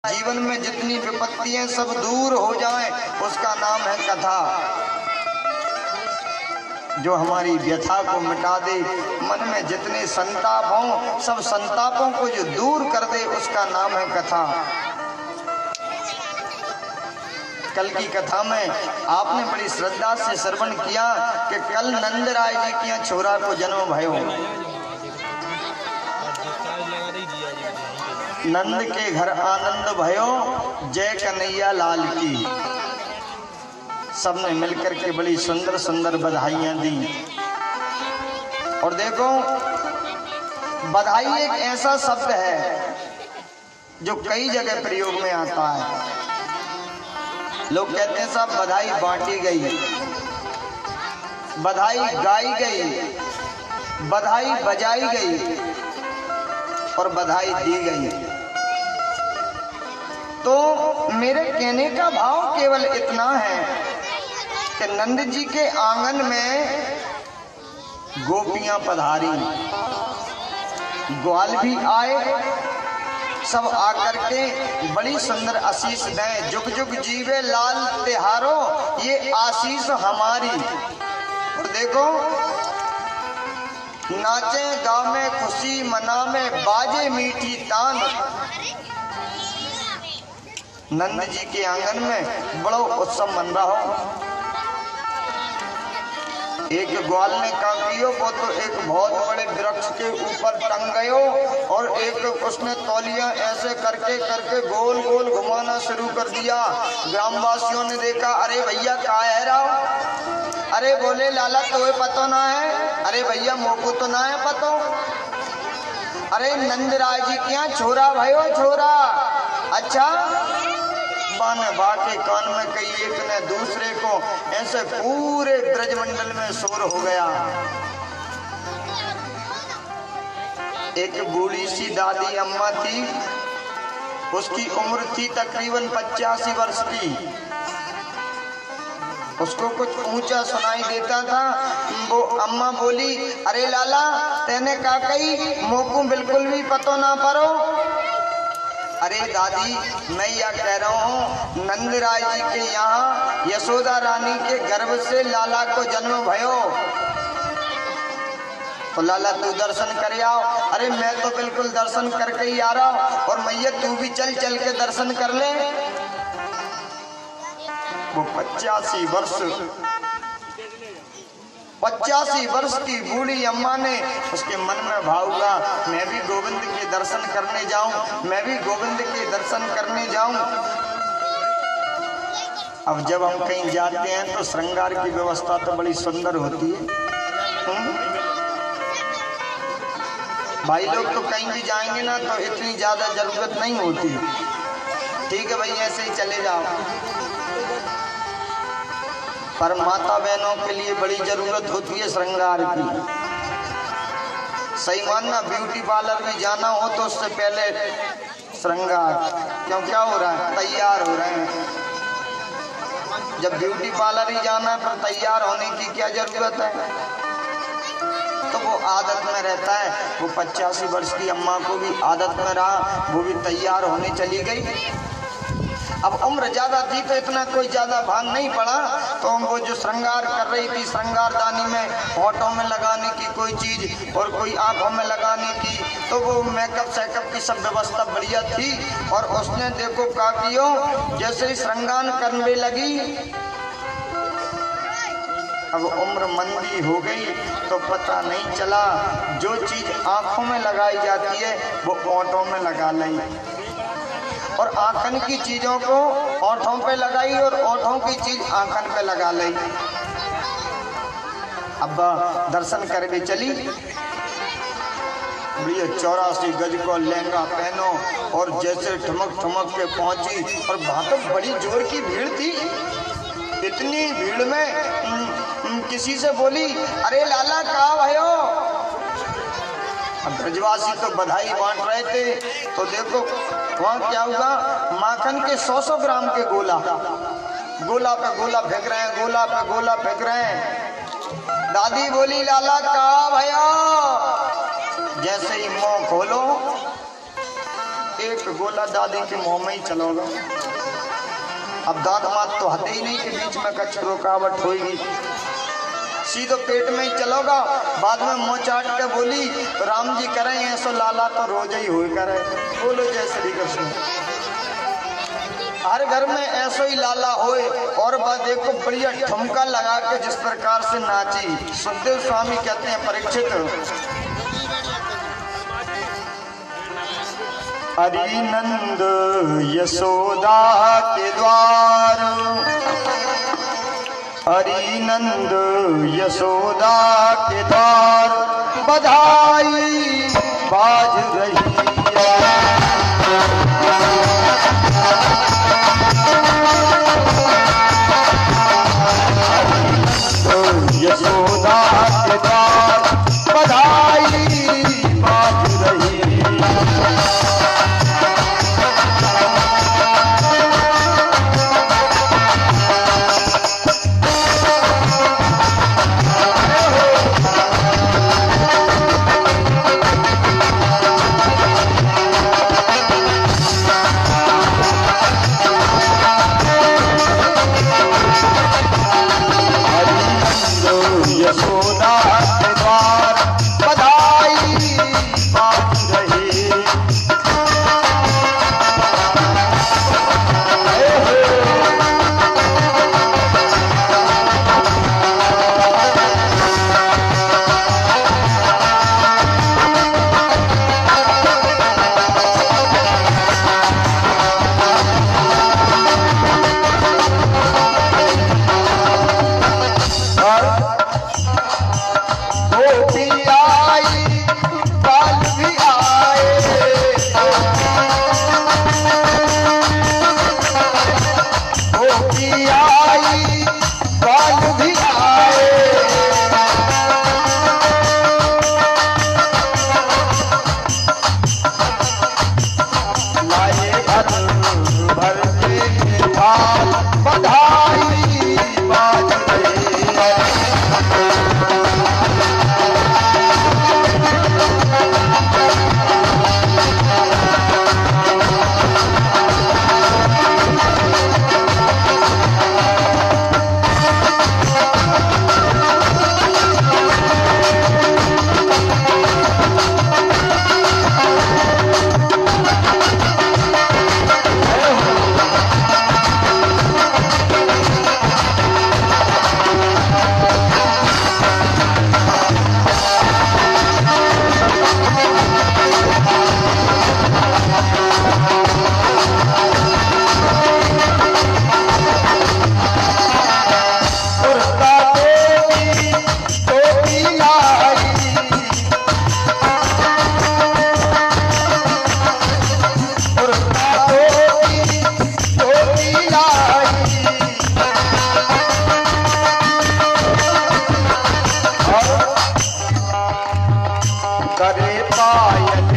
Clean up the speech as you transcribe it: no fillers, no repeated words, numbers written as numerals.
जीवन में जितनी विपत्तियां सब दूर हो जाएं, उसका नाम है कथा। जो हमारी व्यथा को मिटा दे, मन में जितने संताप हों सब संतापों को जो दूर कर दे, उसका नाम है कथा। कल की कथा में आपने बड़ी श्रद्धा से श्रवण किया कि कल नंद राय जी के यहाँ छोरा को जन्म भयो। नंद के घर आनंद भयो, जय कन्हैया लाल की। सबने मिलकर के बड़ी सुंदर सुंदर बधाइयां दी। और देखो, बधाई एक ऐसा शब्द है जो कई जगह प्रयोग में आता है। लोग कहते हैं साहब बधाई बांटी गई, बधाई गाई गई, बधाई बजाई गई और बधाई दी गई। तो मेरे कहने का भाव केवल इतना है कि नंद जी के आंगन में गोपियां पधारी, ग्वाल भी आए, सब आकर के बड़ी सुंदर आशीष दें। जुग जुग जीवे लाल तिहारो, ये आशीष हमारी। और देखो, नाचे गावे खुशी मनावे, बाजे मीठी तान। नंद जी के आंगन में बड़ो उत्सव मन रहा हो। एक ग्वाल ने काम कियो, वो तो एक बहुत बड़े वृक्ष के ऊपर टंग गयो और एक उसने तौलिया ऐसे करके करके गोल गोल घुमाना शुरू कर दिया। ग्रामवासियों ने देखा, अरे भैया क्या है राव? अरे बोले लाला तुम्हें पता ना है? अरे भैया मोको तो ना है पतो। अरे नंद राय जी के यहाँ छोरा भयो छोरा। अच्छा, बाने बाके कान में कई, एक ने दूसरे को, ऐसे पूरे ब्रजमंडल में शोर हो गया। एक बूढ़ी सी दादी अम्मा थी, उसकी उम्र थी तकरीबन 85 वर्ष की। उसको कुछ ऊंचा सुनाई देता था। वो अम्मा बोली, अरे लाला तेने का कही मोको बिल्कुल भी पतो ना परो। अरे दादी, मैं यह कह रहा हूँ, नंद राय जी के यहाँ यशोदा रानी के गर्भ से लाला को जन्म भयो। तो लाला तू दर्शन कर आओ। अरे मैं तो बिल्कुल दर्शन करके ही आ रहा हूँ, और मैया तू भी चल चल के दर्शन कर ले। वो 85 वर्ष की बूढ़ी अम्मा ने, उसके मन में भाव हुआ, मैं भी गोविंद के दर्शन करने जाऊं, मैं भी गोविंद के दर्शन करने जाऊं। अब जब हम कहीं जाते हैं तो श्रृंगार की व्यवस्था तो बड़ी सुंदर होती है। भाई लोग तो कहीं भी जाएंगे ना तो इतनी ज्यादा जरूरत नहीं होती। ठीक है भाई, ऐसे ही चले जाओ। पर माता बहनों के लिए बड़ी जरूरत होती है श्रृंगार की। सही मानना, ब्यूटी पार्लर में जाना हो तो उससे पहले श्रृंगार। क्यों, क्या हो रहा है? तैयार हो रहे हैं। जब ब्यूटी पार्लर ही जाना है तो तैयार होने की क्या जरूरत है? तो वो आदत में रहता है। वो 85 वर्ष की अम्मा को भी आदत में रहा, वो भी तैयार होने चली गई। अब उम्र ज्यादा थी तो इतना कोई ज्यादा भान नहीं पड़ा। तो वो जो श्रृंगार कर रही थी, श्रृंगारदानी में होठों में लगाने की कोई चीज और कोई आंखों में लगाने की, तो वो मेकअप सेकअप की सब व्यवस्था बढ़िया थी। और उसने देखो क्या कियो, जैसे ही श्रृंगार करने लगी, अब उम्र मंदी हो गई तो पता नहीं चला, जो चीज आंखों में लगाई जाती है वो होठों में लगा ली, और आंखन की चीजों को ओठों पे लगाई और ओठों की चीज आंखन पे लगा ली। अब दर्शन करके चली। 84 गज को लहंगा पहनो और जैसे ठमक ठमक के पहुंची, और वहां तो बड़ी जोर की भीड़ थी। इतनी भीड़ में किसी से बोली, अरे लाला कहाँ भयो? अब ब्रजवासी तो बधाई बांट रहे थे। तो देखो वहाँ क्या हुआ, माखन के 100 ग्राम के गोला पे गोला फेंक रहे हैं, गोला पे गोला फेंक रहे हैं। दादी बोली, लाला कहाँ भयो? जैसे ही मुंह खोलो एक गोला दादी के मुंह में ही चलोगा। अब दांत मात तो हते ही नहीं कि बीच में कच्छ रुकावट होगी, सीधो पेट में ही चलोगा। बाद में मुँह चाट के बोली राम जी करें ऐसो लाला तो रोज ही हो करे। बोलो जय श्री कृष्ण। हर घर में ऐसो ही लाला होए। और बात देखो बढ़िया ठुमका लगा के जिस प्रकार से नाची। सुखदेव स्वामी कहते हैं परीक्षित, हरि नंद यशोदा के द्वार, हरि नंद यशोदा के द्वार बधाई बाज रही यशोदा के द्वार बधाई बाज रही। यशोदा के द्वार बधाई बाज रही। करे पायल